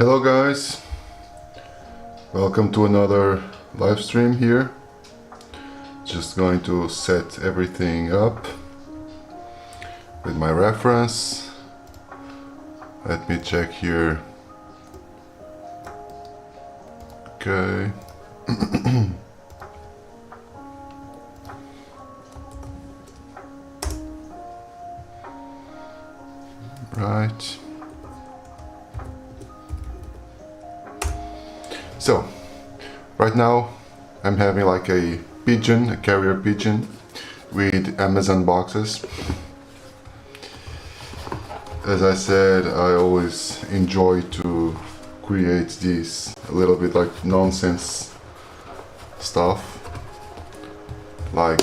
Hello guys, welcome to another live stream here. Just going to set everything up with my reference. Let me check here. Okay. Right. So, right now I'm having like a pigeon, a carrier pigeon with Amazon boxes. As I said, I always enjoy to create this a little bit like nonsense stuff, like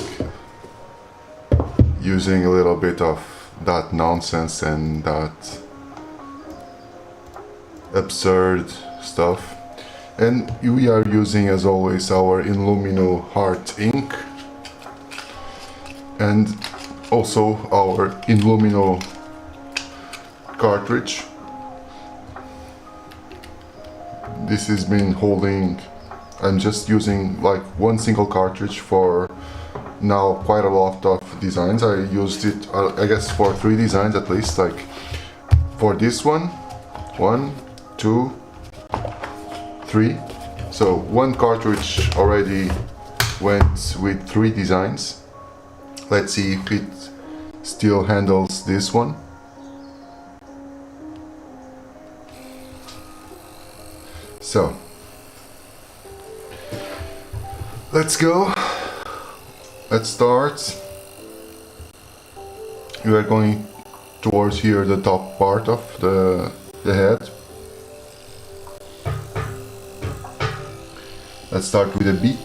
using a little bit of that nonsense and that absurd stuff. And we are using, as always, our Illumino Heart ink and also our Illumino cartridge. This has been holding, I'm just using like one single cartridge for now quite a lot of designs. I used it, I guess, for 3 designs at least, like for this one, 1, 2, 3. So one cartridge already went with 3 designs. Let's see if it still handles this one. So let's go. Let's start. We are going towards here, the top part of the head. Let's start with the beak.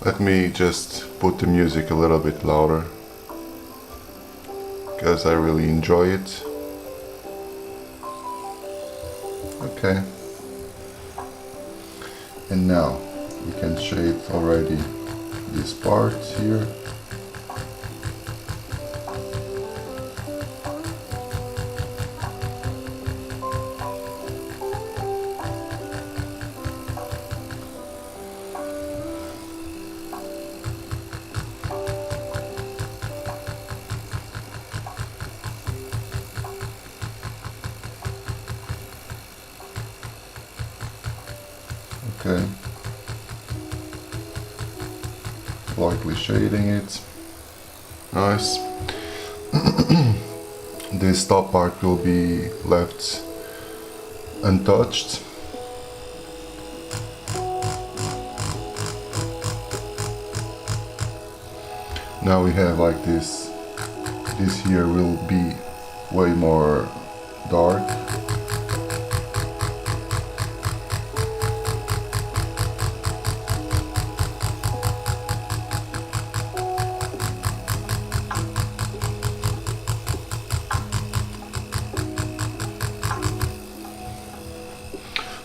Let me just put the music a little bit louder, because I really enjoy it. Okay. And now we can shape already this part here. Okay, lightly shading it. Nice. This top part will be left untouched. Now we have like this. This here will be way more dark.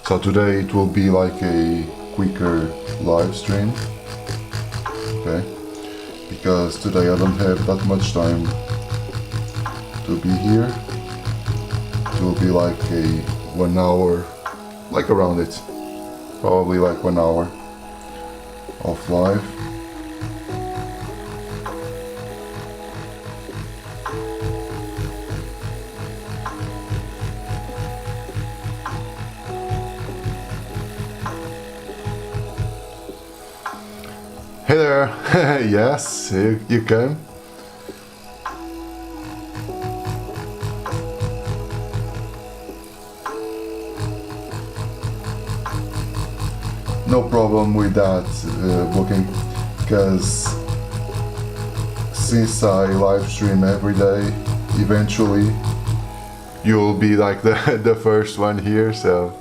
So today it will be like a quicker live stream, okay? Because today I don't have that much time to be here. It will be like a 1 hour, like around it, probably like 1 hour of live. Hey there! Yes, you came. No problem with that booking, because since I live stream every day, eventually you'll be like the first one here, so.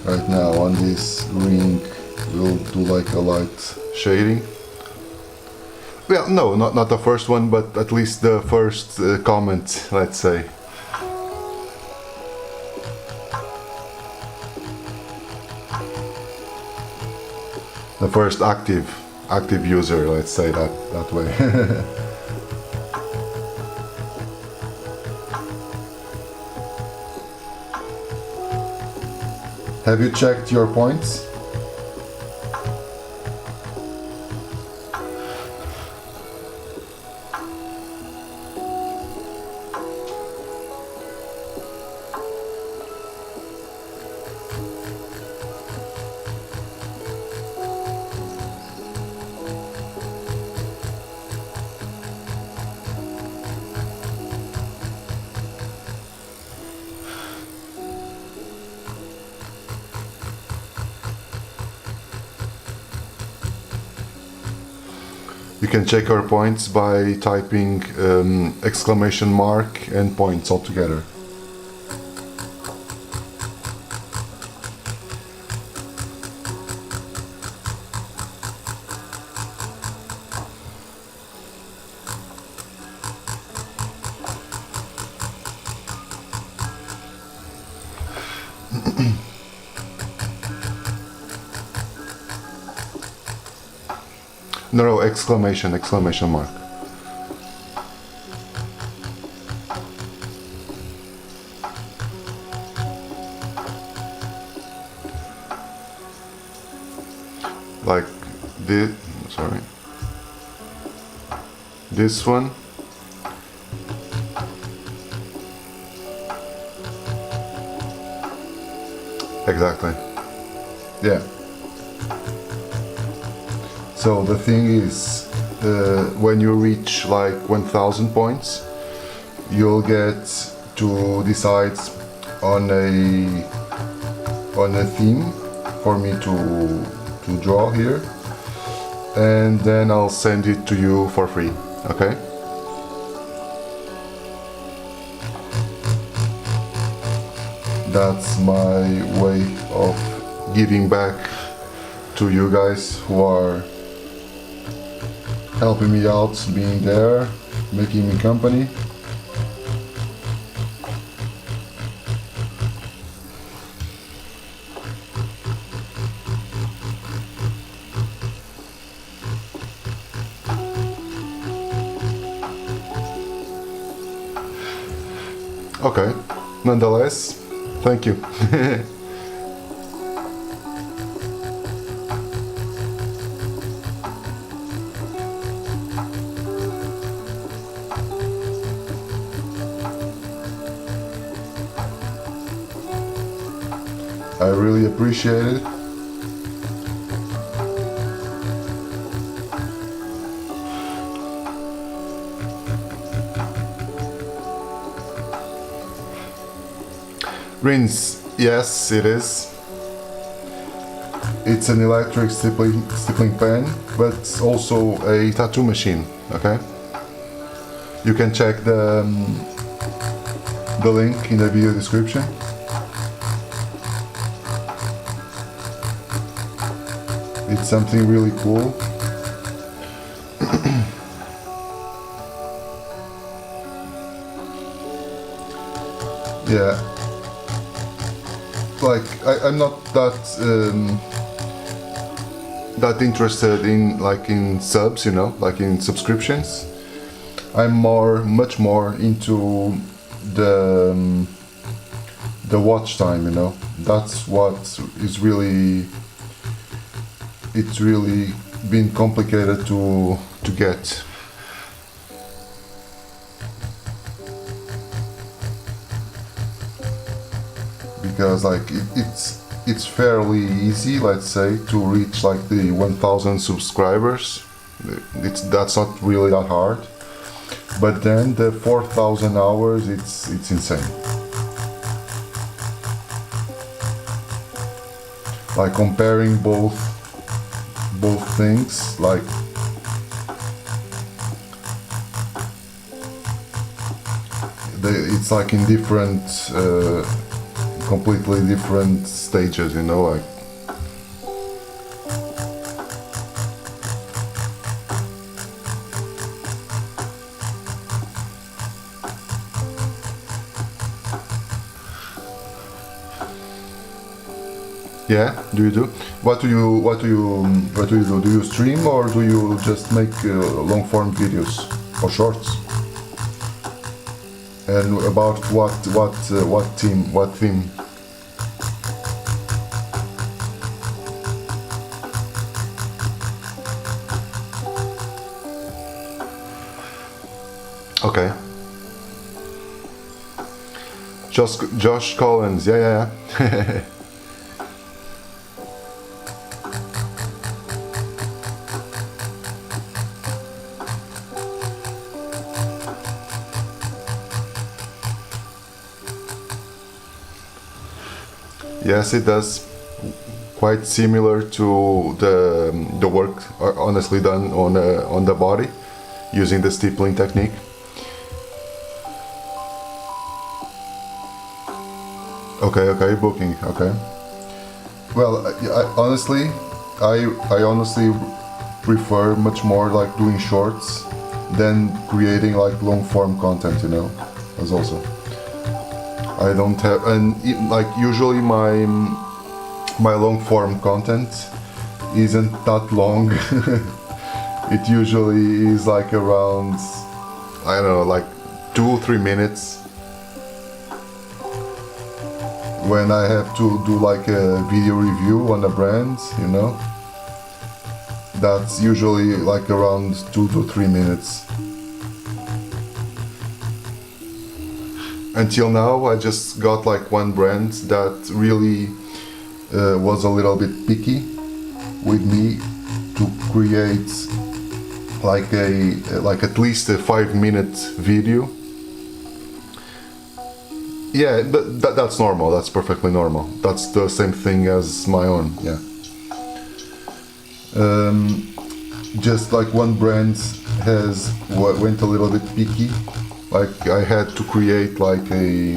Right now on this ring we'll do like a light shading. Well, no, not the first one, but at least the first comment, let's say. The first active user, let's say that way. Have you checked your points? You can check your points by typing exclamation mark and points all together. No, exclamation mark. Like this, sorry. This one. Exactly. Yeah. So the thing is, when you reach like 1000 points, you'll get to decide on a theme for me to draw here, and then I'll send it to you for free. Okay? That's my way of giving back to you guys who are helping me out, being there, making me company. Okay, nonetheless, thank you. I really appreciate it. Rinse, yes it is. It's an electric stippling pen, but it's also a tattoo machine, okay? You can check the link in the video description. It's something really cool. Yeah. Like I'm not that interested in subs, you know, like in subscriptions. I'm much more into the watch time, you know. That's what is really, it's really been complicated to get. Because like it's fairly easy, let's say, to reach like the 1000 subscribers. That's not really that hard. But then the 4000 hours, it's insane. Like comparing both things, like it's like in different, completely different stages, you know, like. Yeah, do you do? What do you do? Do you stream or do you just make long form videos or shorts? And about what theme? Okay. Josh Collins, yeah. Yes, it does. Quite similar to the work honestly done on the body using the stippling technique. Okay, booking. Okay. Well, I honestly prefer much more like doing shorts than creating like long form content. You know, as also. I don't have, and like usually my long form content isn't that long. It usually is like around, I don't know, like 2-3 minutes. When I have to do like a video review on a brand, you know, that's usually like around 2 to 3 minutes. Until now, I just got like one brand that really was a little bit picky with me to create like at least a 5-minute video. Yeah, but that's normal. That's perfectly normal. That's the same thing as my own. Yeah. Just like one brand went a little bit picky. Like I had to create like a.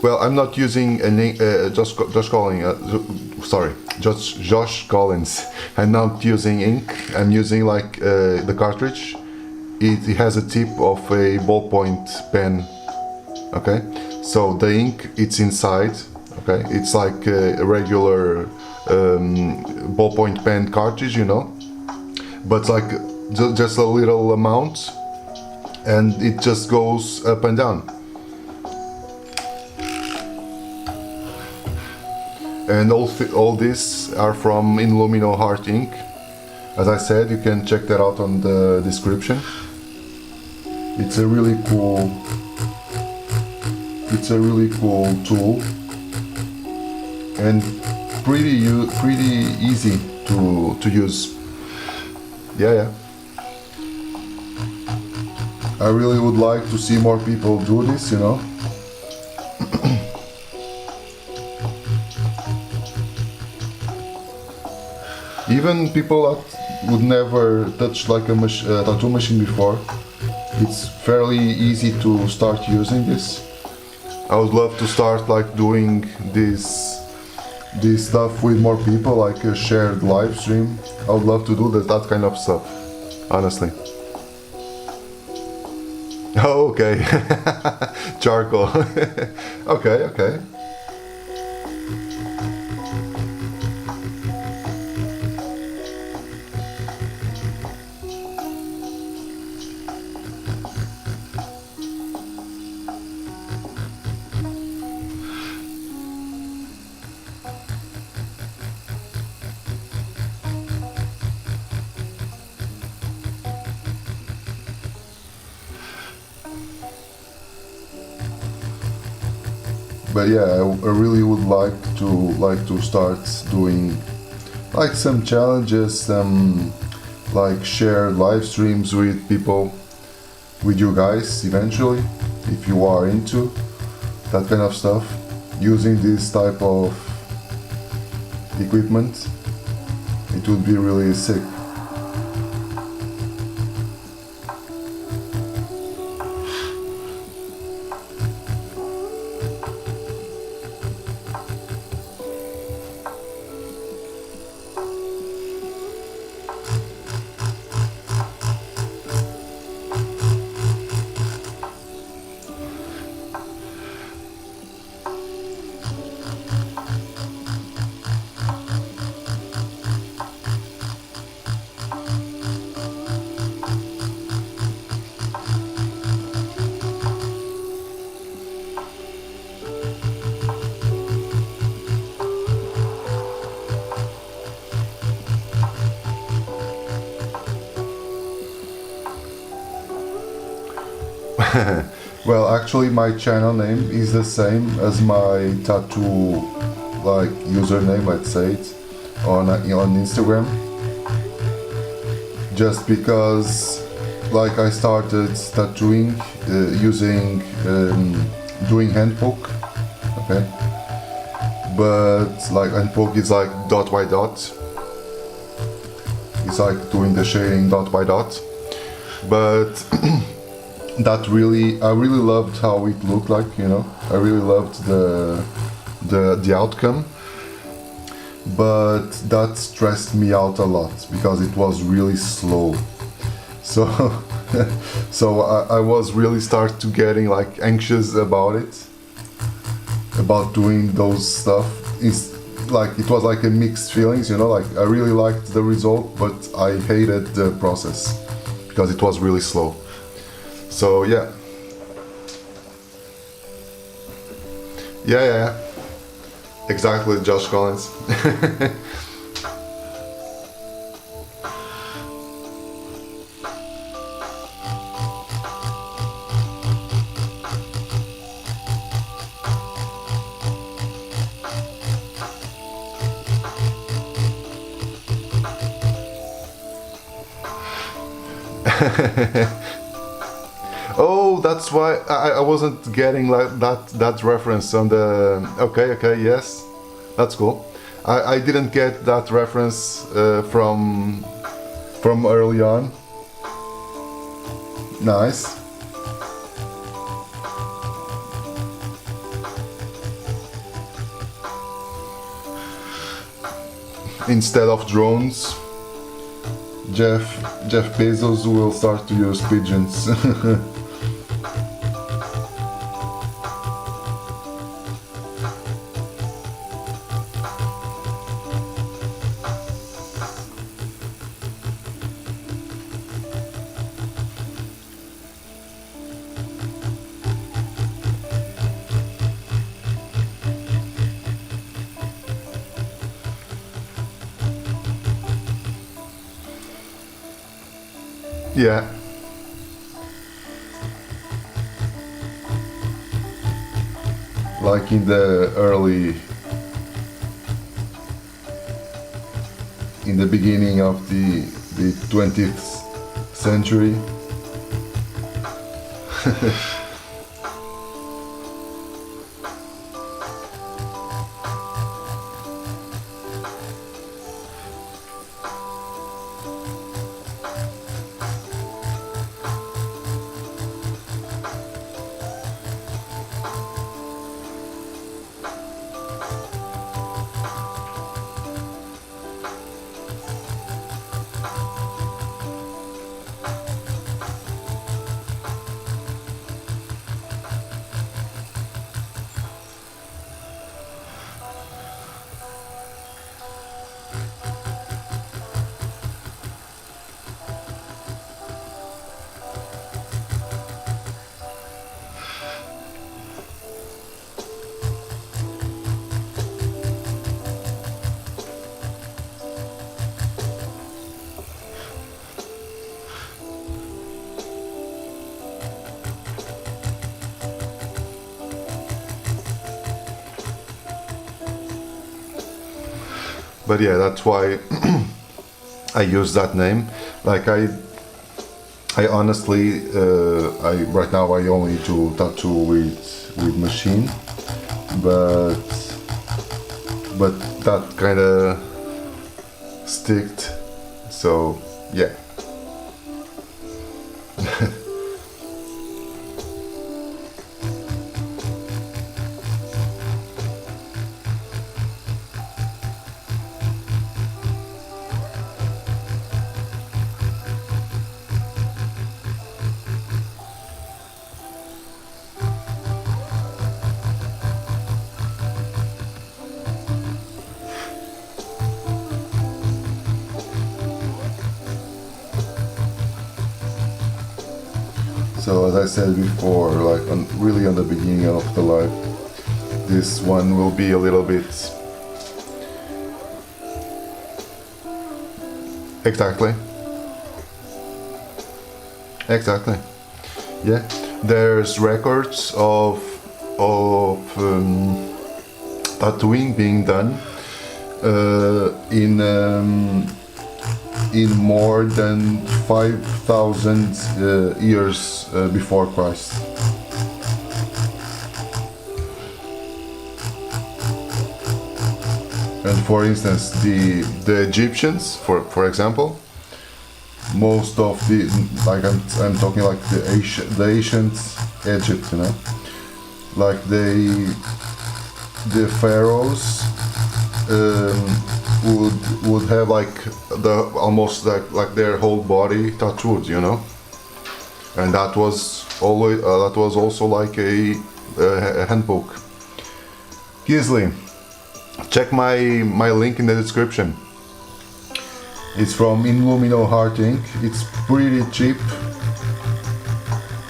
Well, I'm not using Josh Collins. I'm not using ink. I'm using like the cartridge. It has a tip of a ballpoint pen. Okay, so the ink it's inside. Okay, it's like a regular ballpoint pen cartridge, you know, but like just a little amount, and it just goes up and down. And all these are from Illumino Heart ink. As I said, you can check that out on the description. It's a really cool tool and pretty easy to use. Yeah. I really would like to see more people do this, you know. Even people that would never touch like a tattoo machine before, it's fairly easy to start using this. I would love to start like doing this stuff with more people, like a shared live stream. I would love to do that kind of stuff, honestly. Oh, okay. Charcoal. Okay. but yeah, I really would like to start doing like some challenges, some like share live streams with people, with you guys eventually, if you are into that kind of stuff, using this type of equipment. It would be really sick. Well, actually my channel name is the same as my tattoo like username, let's say it, on Instagram. Just because like I started tattooing using doing hand poke, okay? But like hand poke is like dot by dot. It's like doing the shading dot by dot. But that really, I really loved how it looked like, you know. I really loved the outcome, but that stressed me out a lot because it was really slow. So so I was really start to getting like anxious about it, about doing those stuff. It's like it was like a mixed feelings, you know. Like I really liked the result, but I hated the process because it was really slow. So yeah. Yeah, exactly, Josh Collins. Oh, that's why I wasn't getting like that reference on the. Okay, yes, that's cool. I didn't get that reference from early on. Nice. Instead of drones, Jeff Bezos will start to use pigeons. Yeah. Like in the beginning of the 20th century. But yeah, that's why I use that name. Like I honestly, I right now I only do tattoo with machine, but that kind of sticked. So yeah. So as I said before, like really on the beginning of the live, this one will be a little bit... Exactly. Yeah, there's records of tattooing being done in more than 5,000 years before Christ. And for instance, the Egyptians, for example, most of the, like I'm talking like the ancient Egypt, you know, like the pharaohs would have like the almost like their whole body tattooed, you know, and that was always that was also like a handbook. Gisli, check my link in the description. It's from Illumino Heart Ink. It's pretty cheap.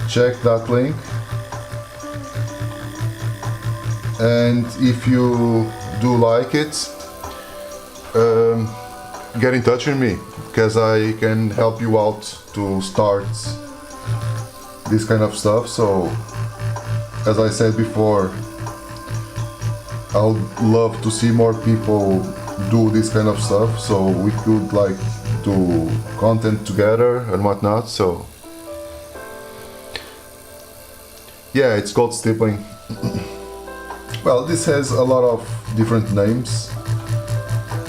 Check that link. And if you do like it, get in touch with me, because I can help you out to start this kind of stuff. So, as I said before, I would love to see more people do this kind of stuff, so we could like do content together and whatnot. So yeah, it's called Stippling. Well, this has a lot of different names,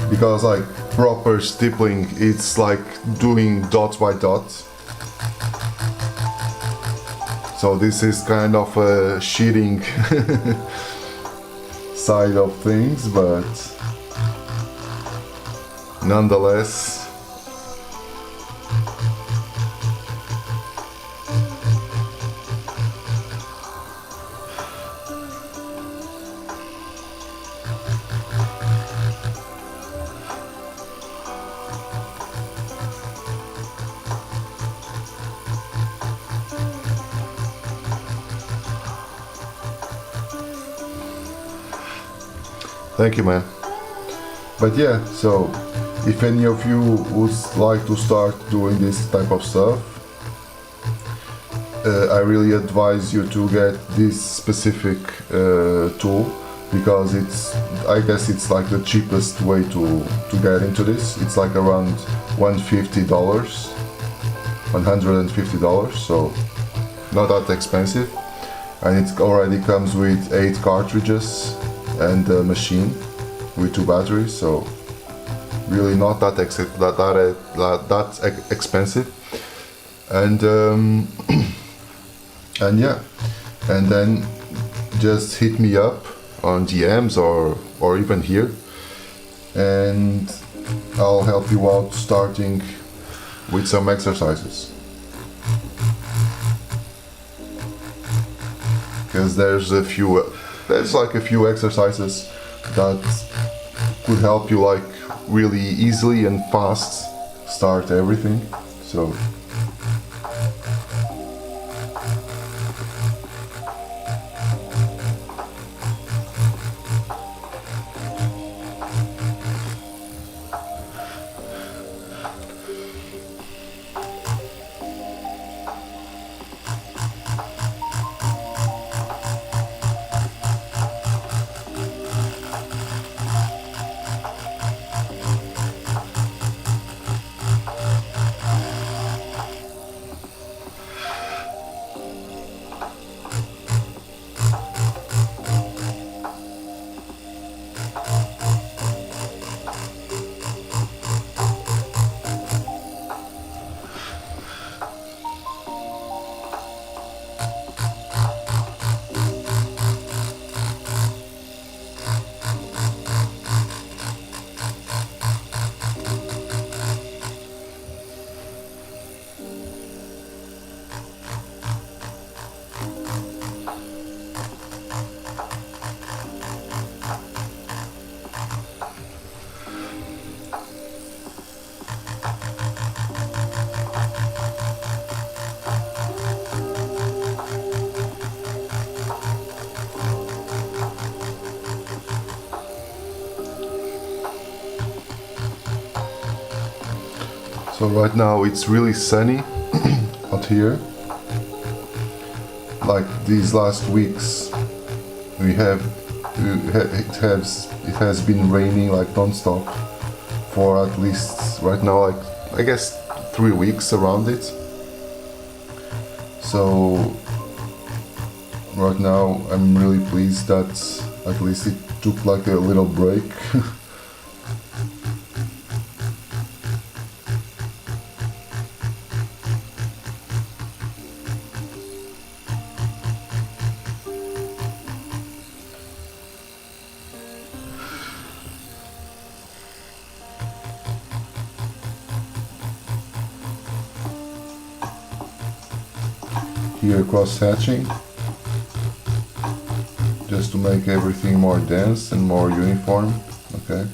because like proper stippling, it's like doing dot by dot. So this is kind of a cheating side of things, but nonetheless, thank you, man. But yeah, so if any of you would like to start doing this type of stuff, I really advise you to get this specific tool, because I guess it's like the cheapest way to get into this. It's like around $150, so not that expensive, and it already comes with 8 cartridges and a machine with 2 batteries, so really not that expensive. And and yeah, and then just hit me up on DMs or even here, and I'll help you out starting with some exercises, because there's like a few exercises that could help you like really easily and fast start everything. So So right now it's really sunny out here. Like these last weeks, it has been raining like non-stop for at least right now, like I guess 3 weeks around it. So right now I'm really pleased that at least it took like a little break. Here cross hatching, just to make everything more dense and more uniform. Okay.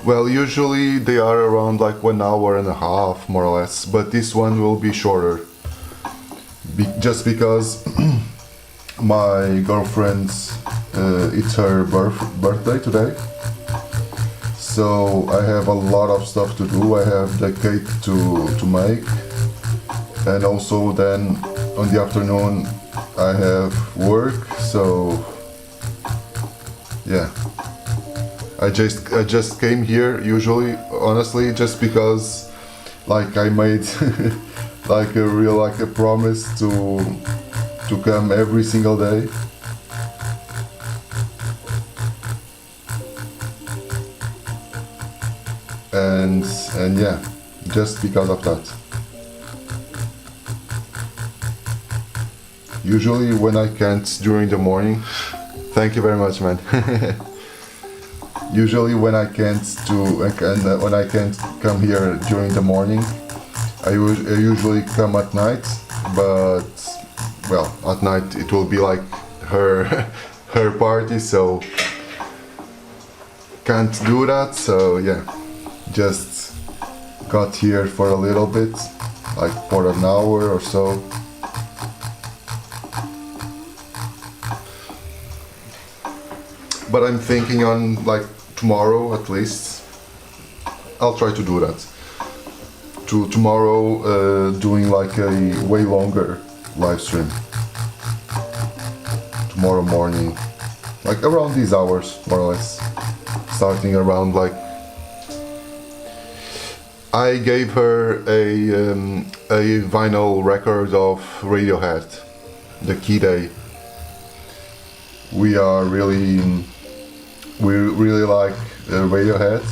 Well, usually they are around like 1.5 hours more or less, but this one will be shorter. Just because my girlfriend's it's her birthday today. So I have a lot of stuff to do. I have the cake to make, and also then on the afternoon I have work. So yeah, I just came here usually, honestly, just because like I made like a promise to come every single day. And yeah, just because of that. Usually when I can't during the morning, thank you very much, man. Usually when I can't when I can't come here during the morning, I usually come at night. But well, at night it will be like her her party, so can't do that. So yeah. Just got here for a little bit, like for an hour or so. But I'm thinking on like tomorrow at least, I'll try to do that. Tomorrow doing like a way longer live stream. Tomorrow morning, like around these hours more or less. Starting around like I gave her a vinyl record of Radiohead, the Key Day. We really like Radiohead.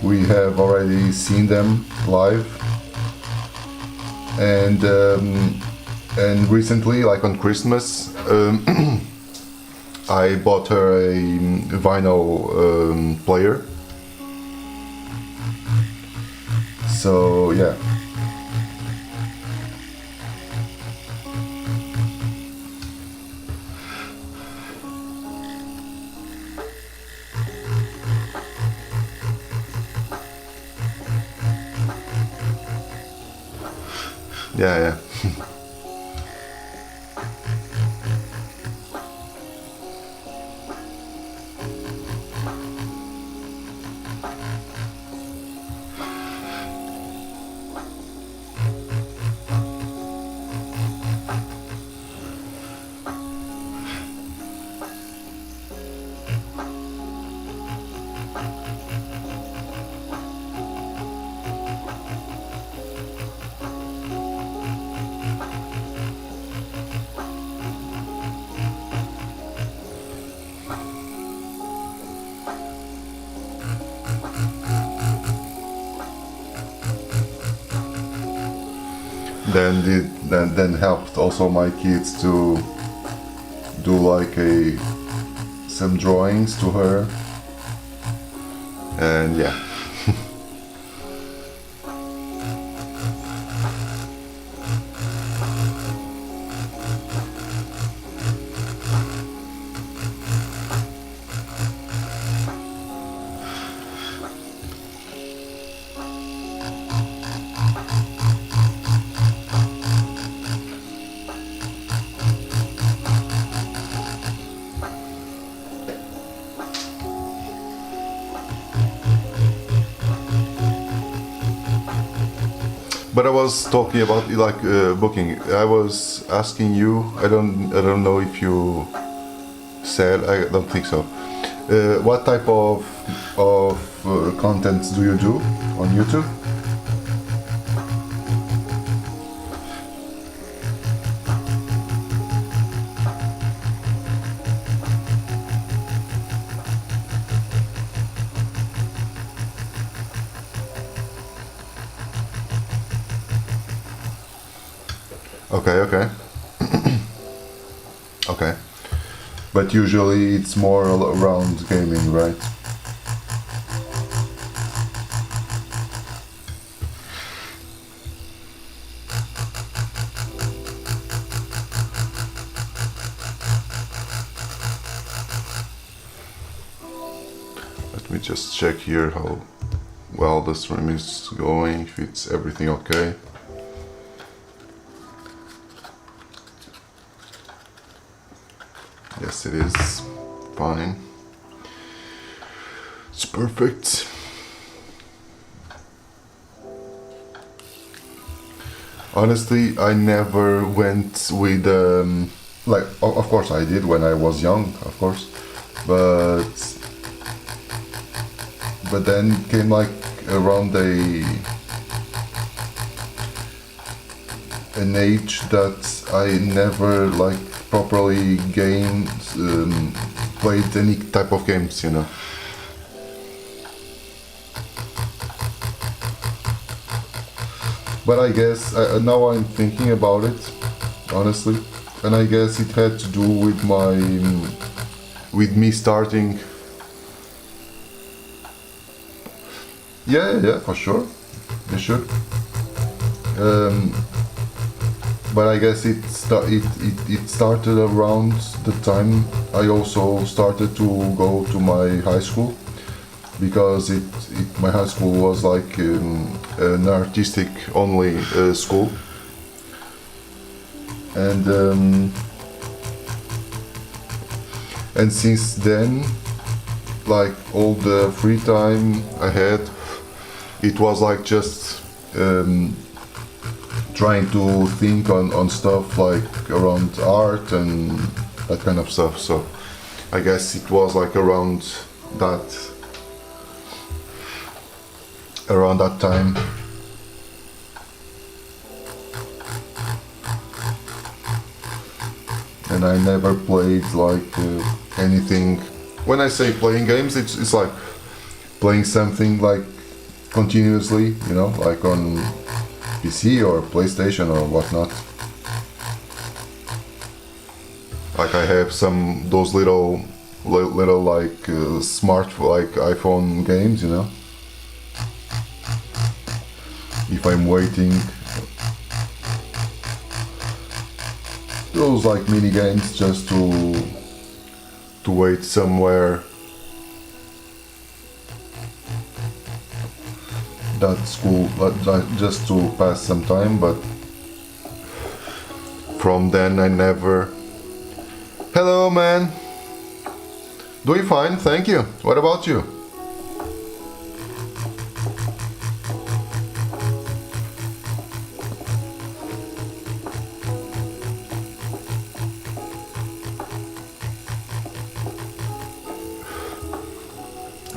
We have already seen them live, and recently, like on Christmas, I bought her a vinyl player. So yeah. Yeah. Then helped also my kids to do like some drawings to her, and yeah. But I was talking about like booking. I was asking you. I don't know if you said. I don't think so. What type of contents do you do on YouTube? Okay, okay. Okay. But usually it's more around gaming, right? Let me just check here how well the stream is going, if it's everything okay. Yes, it is. Fine. It's perfect. Honestly, I never went with like of course I did when I was young, of course, but then came like around an age that I never like properly played any type of games, you know. But I guess now I'm thinking about it, honestly, and I guess it had to do with me starting. Yeah, for sure, you should. But I guess it started around the time I also started to go to my high school, because my high school was like an artistic only school, and since then, like all the free time I had, it was like just trying to think on stuff like around art and that kind of stuff. So I guess it was like around that time. And I never played like anything. When I say playing games, it's like playing something like continuously, you know, like on PC or PlayStation or whatnot. Like I have those little like smart like iPhone games, you know. If I'm waiting, those like mini games just to wait somewhere. That's cool, but just to pass some time. But from then I never. Hello, man. Doing fine, thank you. What about you?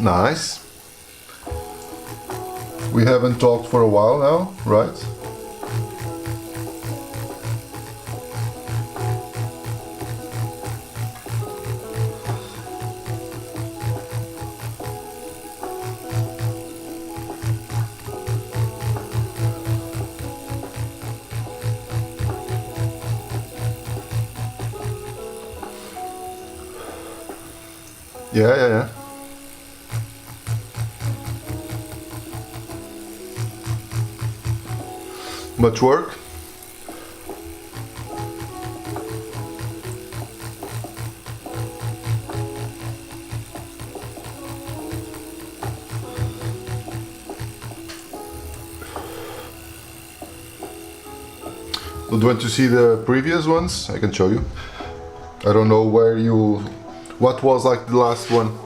Nice. We haven't talked for a while now, right? Yeah. Much work? Do you want to see the previous ones? I can show you. I don't know what was like the last one.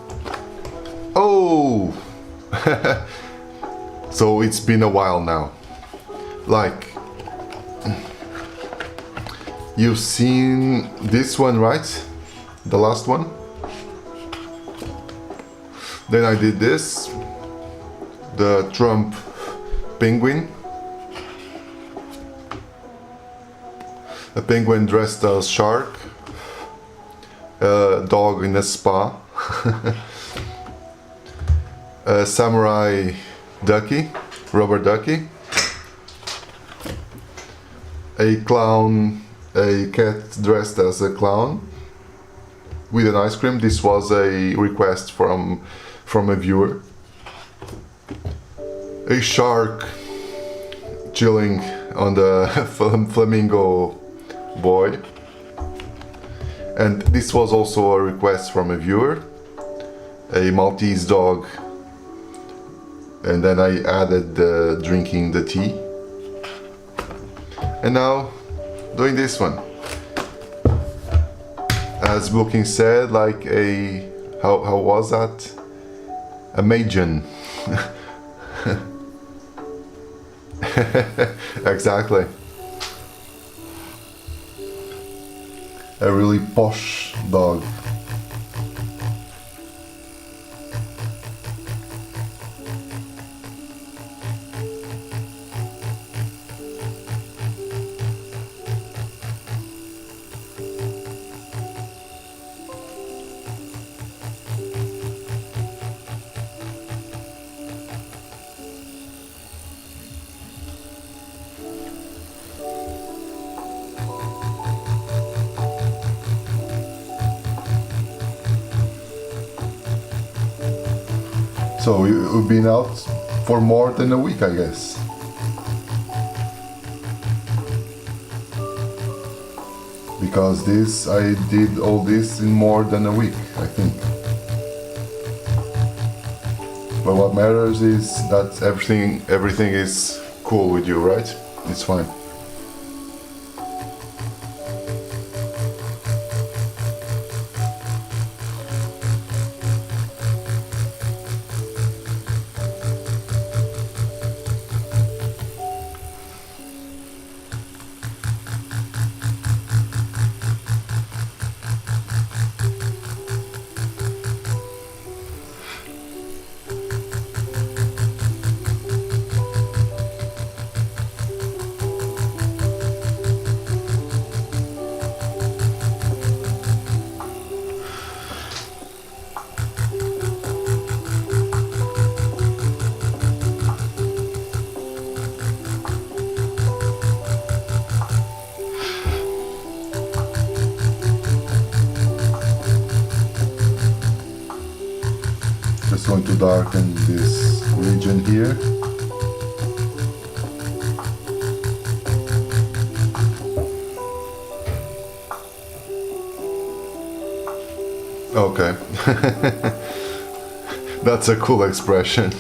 Oh! So it's been a while now. Like, you've seen this one, right? The last one. Then I did this, the Trump penguin. A penguin dressed as shark, a dog in a spa, a samurai ducky, rubber ducky, a clown, a cat dressed as a clown with an ice cream. This was a request from a viewer. A shark chilling on the flamingo boy. And this was also a request from a viewer. A Maltese dog. And then I added drinking the tea. And now doing this one. As Booking said, like a, how was that? A Pigeon. Exactly. A really posh dog. So you've been out for more than a week, I guess. Because this, I did all this in more than a week, I think. But what matters is that everything is cool with you, right? It's fine. Just going to darken this region here. Okay. That's a cool expression.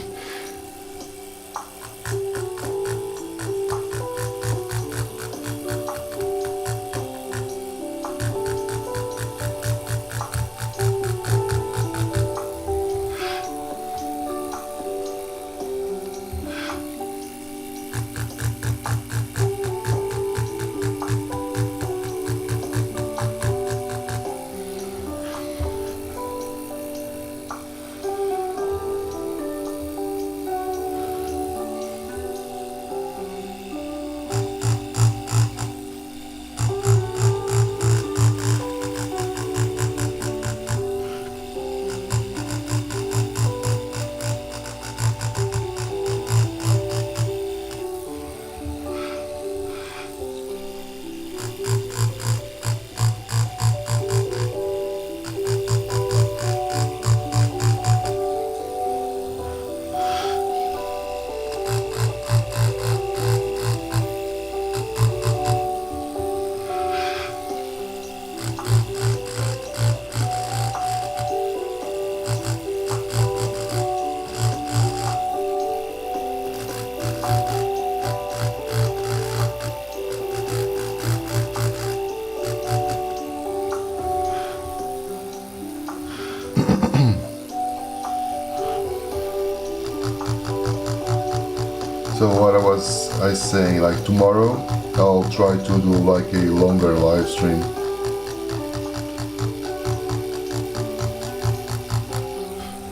So what was I saying, like tomorrow I'll try to do like a longer live stream.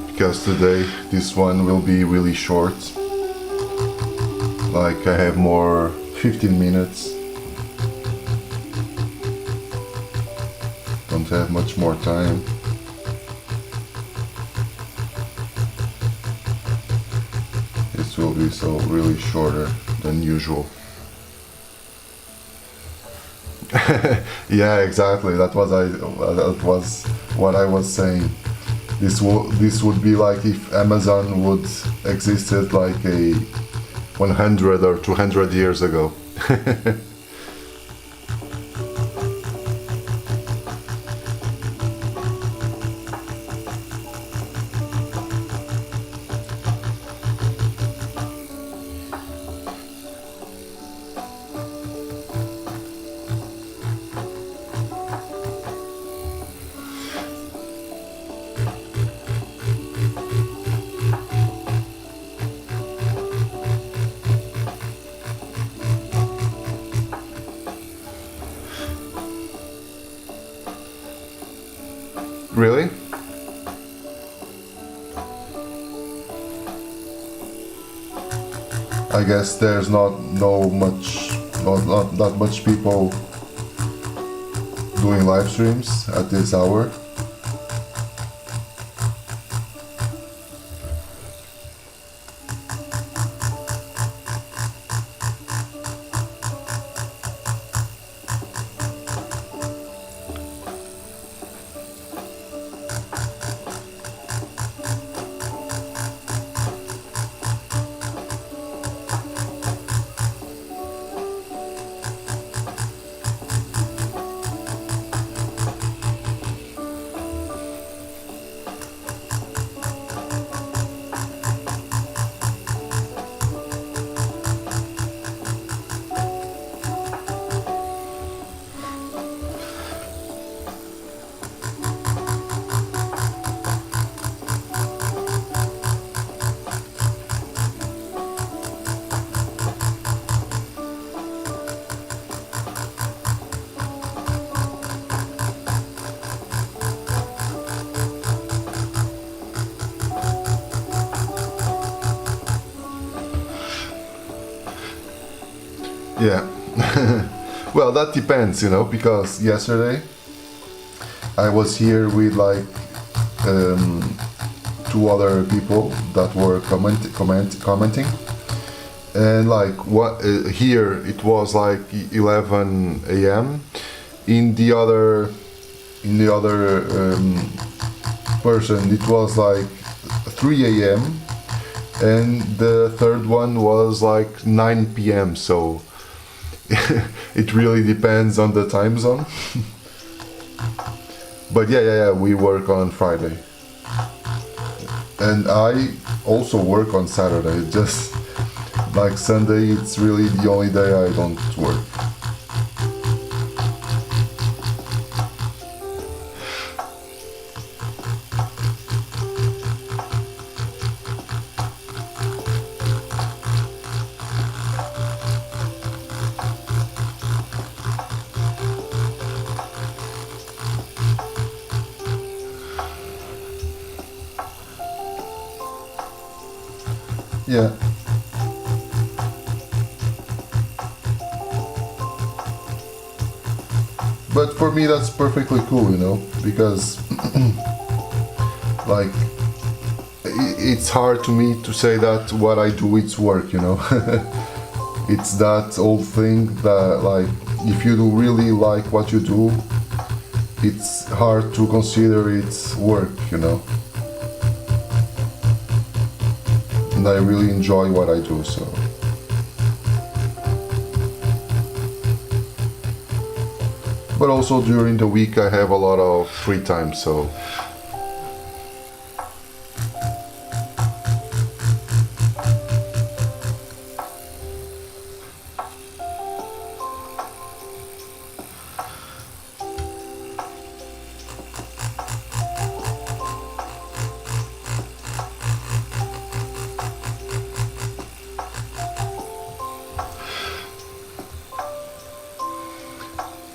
Because today this one will be really short. Like I have more 15 minutes. Don't have much more time. This will be so really shorter than usual. Yeah, exactly. That was what I was saying. This would be like if Amazon would existed like a 100 or 200 years ago. Really? I guess there's not much people doing live streams at this hour. Yeah. Well, that depends, because yesterday I was here with like two other people that were commenting, and like what here it was like 11 a.m. In the other person it was like 3 a.m. and the third one was like 9 p.m. So it really depends on the time zone. But yeah, we work on Friday. And I also work on Saturday. Just like Sunday, it's really the only day I don't work. Yeah. But for me that's perfectly cool, because like it's hard to me to say that what I do it's work, It's that old thing that like if you do really like what you do, it's hard to consider it's work, And I really enjoy what I do, so. But also during the week I have a lot of free time, so.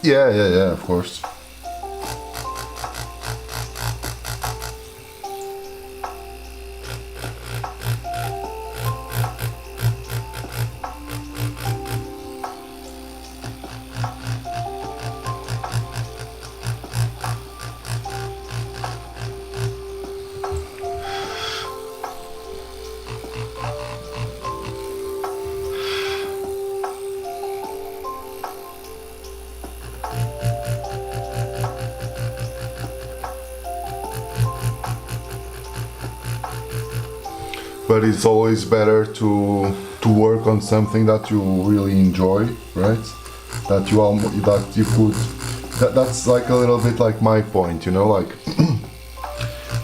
Yeah, yeah, yeah, of course. But it's always better to work on something that you really enjoy, right? That you could. That's like a little bit like my point, you know, like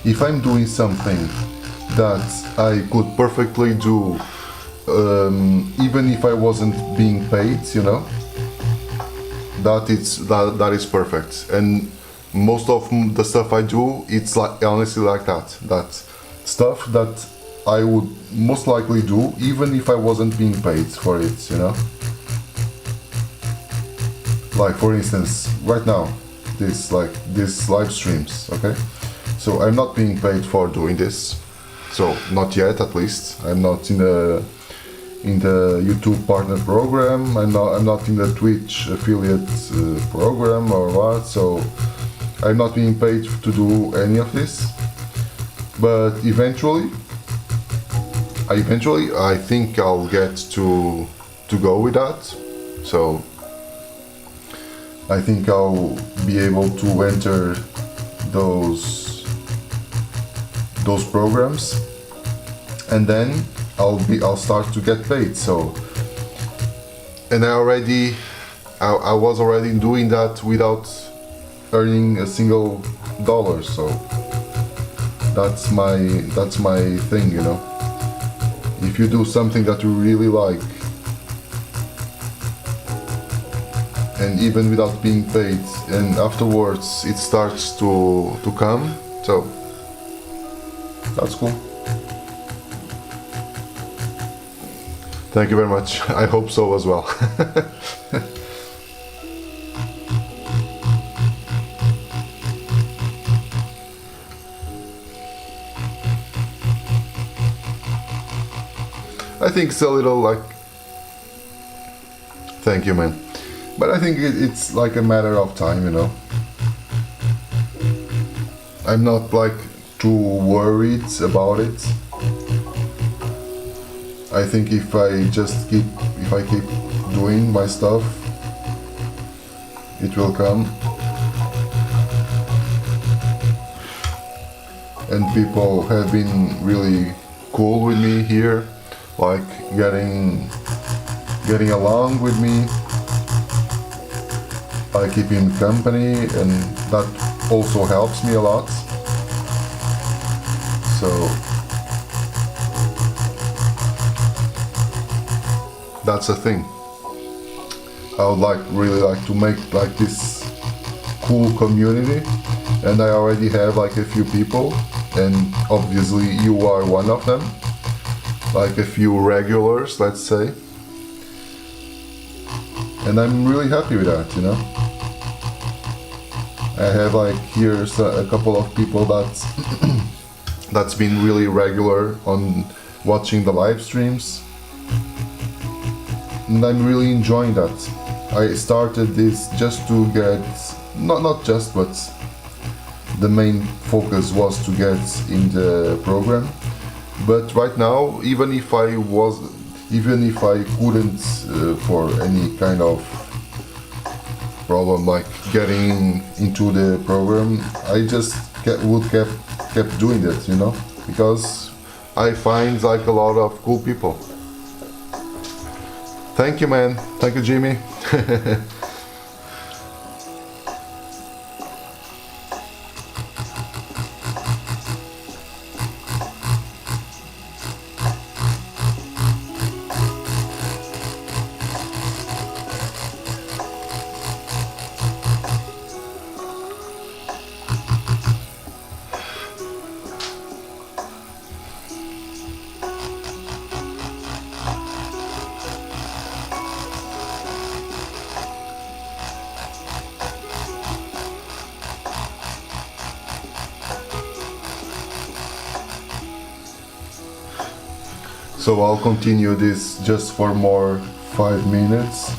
if I'm doing something that I could perfectly do, even if I wasn't being paid, you know, that is perfect. And most of the stuff I do, it's like honestly like that. That stuff that I would most likely do even if I wasn't being paid for it, you know. Like for instance, right now, this live streams, okay? So I'm not being paid for doing this. So not yet, at least. I'm not in the YouTube partner program. I'm not in the Twitch affiliate program or what. So I'm not being paid to do any of this. But eventually, I think I'll get to go with that. So I think I'll be able to enter those programs, and then I'll start to get paid. So, and I was already doing that without earning a single dollar. So that's my thing, you know. If you do something that you really like, and even without being paid, and afterwards it starts to come, so that's cool. Thank you very much. I hope so as well. I think it's a little like... Thank you, man. But I think it's like a matter of time, you know. I'm not like too worried about it. I think if I keep doing my stuff, it will come. And people have been really cool with me here, like getting along with me. I keep him company, and that also helps me a lot. So that's a thing. I would really like to make like this cool community, and I already have like a few people, and obviously you are one of them, like a few regulars, let's say. And I'm really happy with that, you know. I have like here a couple of people that's been really regular on watching the live streams, and I'm really enjoying that. I started this just to get, not just, but the main focus was to get in the program. But right now, even if I couldn't for any kind of problem like getting into the program, I just kept doing it, you know, because I find like a lot of cool people. Thank you, man. Thank you, Jimmy. So I'll continue this just for more 5 minutes.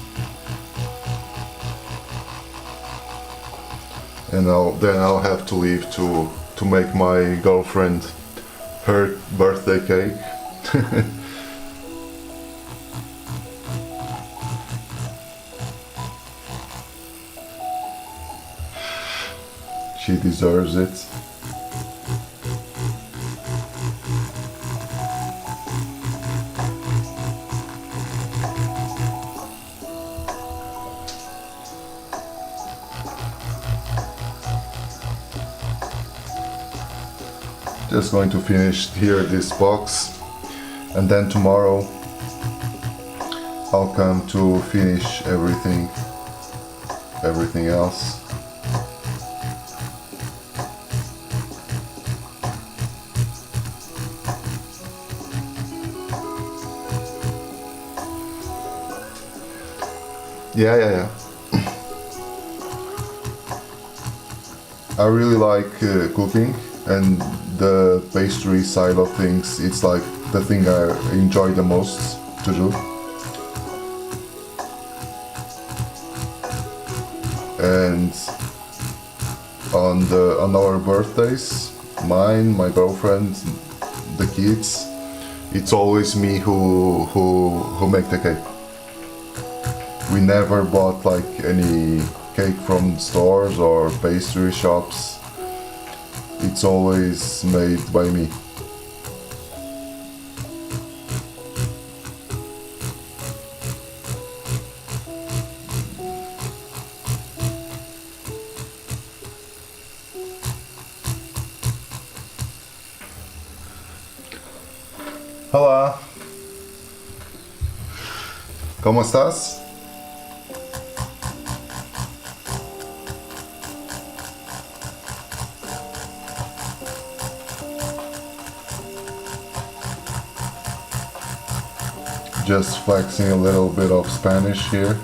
And then I'll have to leave to make my girlfriend her birthday cake. She deserves it. Just going to finish here this box, and then tomorrow I'll come to finish everything else. Yeah. I really like cooking, and the pastry side of things, it's like the thing I enjoy the most to do. And on our birthdays, mine, my girlfriend, the kids, it's always me who make the cake. We never bought like any cake from stores or pastry shops. It's always made by me. Hola. ¿Cómo estás? Just flexing a little bit of Spanish here.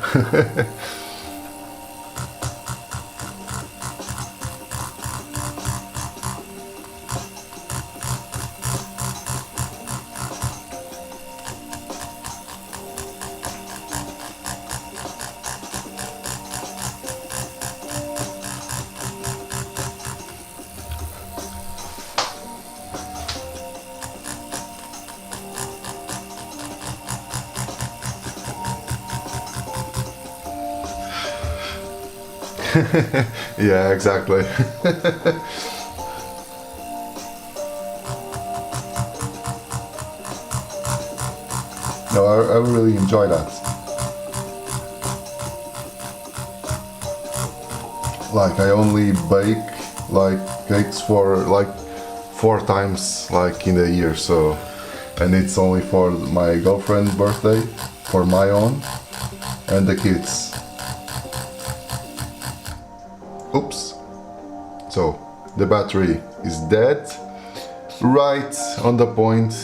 Yeah, exactly. No, I really enjoy that. Like, I only bake like cakes for like 4 times like in a year, so, and it's only for my girlfriend's birthday, for my own, and the kids. Oops. So the battery is dead, right on the point.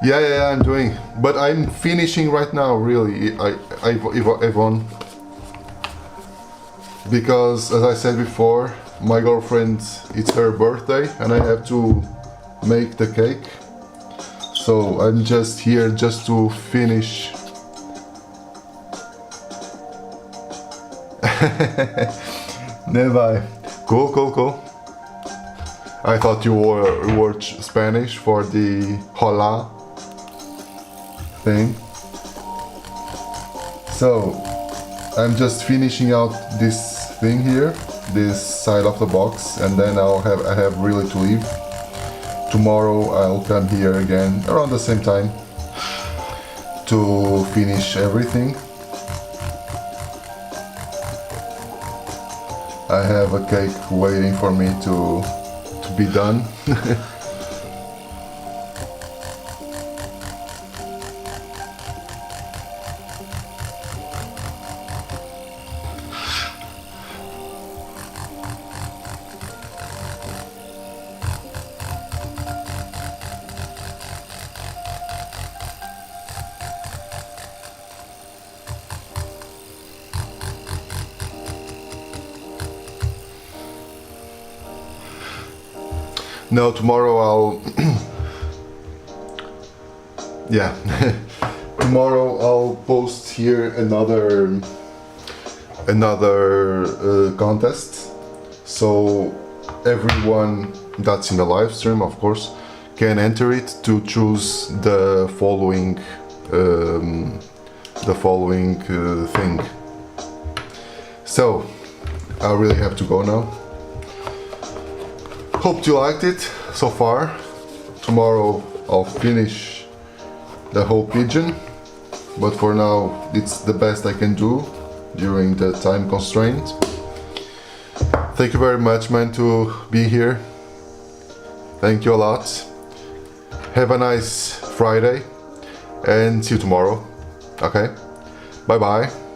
Yeah, I'm doing, but I'm finishing right now, really. I won, because as I said before, my girlfriend, it's her birthday and I have to make the cake, so I'm just here just to finish. Never. Cool. I thought you were Spanish for the hola thing. So I'm just finishing out this thing here, this side of the box, and then I have really to leave. Tomorrow I'll come here again around the same time to finish everything. I have a cake waiting for me to be done. No, tomorrow yeah. Tomorrow I'll post here another contest, so everyone that's in the live stream, of course, can enter it to choose the following thing. So I really have to go now. Hope you liked it so far. Tomorrow I'll finish the whole pigeon, but for now it's the best I can do during the time constraint. Thank you very much, man, to be here. Thank you a lot. Have a nice Friday and see you tomorrow. Okay, bye bye.